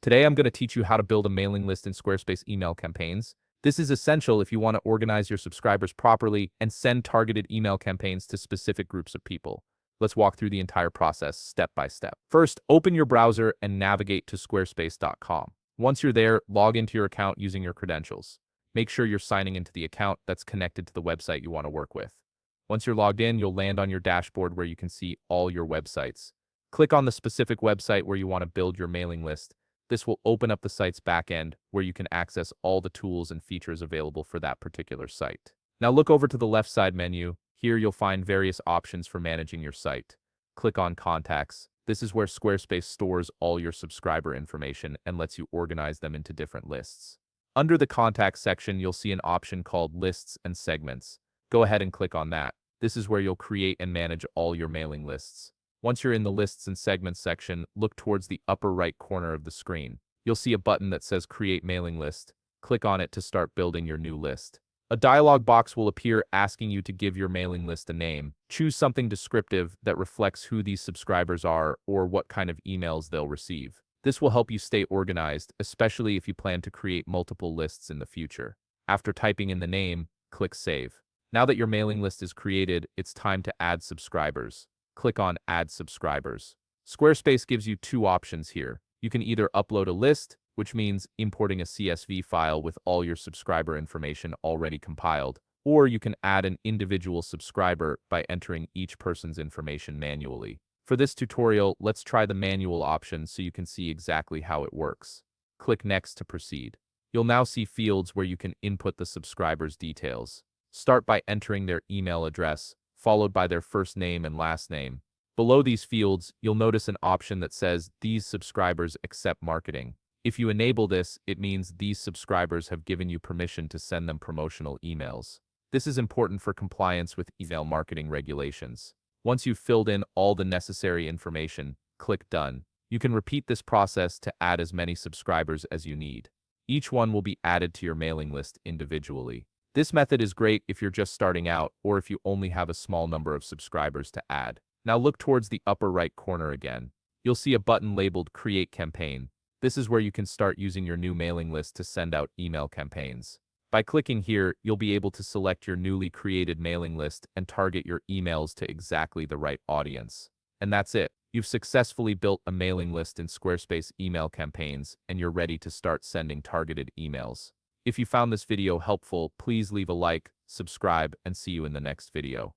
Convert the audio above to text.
Today I'm going to teach you how to build a mailing list in Squarespace email campaigns. This is essential if you want to organize your subscribers properly and send targeted email campaigns to specific groups of people. Let's walk through the entire process step by step. First, open your browser and navigate to squarespace.com. Once you're there, log into your account using your credentials. Make sure you're signing into the account that's connected to the website you want to work with. Once you're logged in, you'll land on your dashboard where you can see all your websites. Click on the specific website where you want to build your mailing list. This will open up the site's backend where you can access all the tools and features available for that particular site. Now look over to the left side menu. Here you'll find various options for managing your site. Click on Contacts. This is where Squarespace stores all your subscriber information and lets you organize them into different lists. Under the Contacts section, you'll see an option called Lists and Segments. Go ahead and click on that. This is where you'll create and manage all your mailing lists. Once you're in the Lists and Segments section, look towards the upper right corner of the screen. You'll see a button that says Create Mailing List. Click on it to start building your new list. A dialog box will appear asking you to give your mailing list a name. Choose something descriptive that reflects who these subscribers are or what kind of emails they'll receive. This will help you stay organized, especially if you plan to create multiple lists in the future. After typing in the name, click Save. Now that your mailing list is created, it's time to add subscribers. Click on Add Subscribers. Squarespace gives you two options here. You can either upload a list, which means importing a CSV file with all your subscriber information already compiled, or you can add an individual subscriber by entering each person's information manually. For this tutorial, let's try the manual option so you can see exactly how it works. Click Next to proceed. You'll now see fields where you can input the subscriber's details. Start by entering their email address, followed by their first name and last name. Below these fields, you'll notice an option that says These subscribers accept marketing. If you enable this, it means these subscribers have given you permission to send them promotional emails. This is important for compliance with email marketing regulations. Once you've filled in all the necessary information, click Done. You can repeat this process to add as many subscribers as you need. Each one will be added to your mailing list individually. This method is great if you're just starting out or if you only have a small number of subscribers to add. Now look towards the upper right corner again. You'll see a button labeled Create Campaign. This is where you can start using your new mailing list to send out email campaigns. By clicking here, you'll be able to select your newly created mailing list and target your emails to exactly the right audience. And that's it. You've successfully built a mailing list in Squarespace email campaigns, and you're ready to start sending targeted emails. If you found this video helpful, please leave a like, subscribe, and see you in the next video.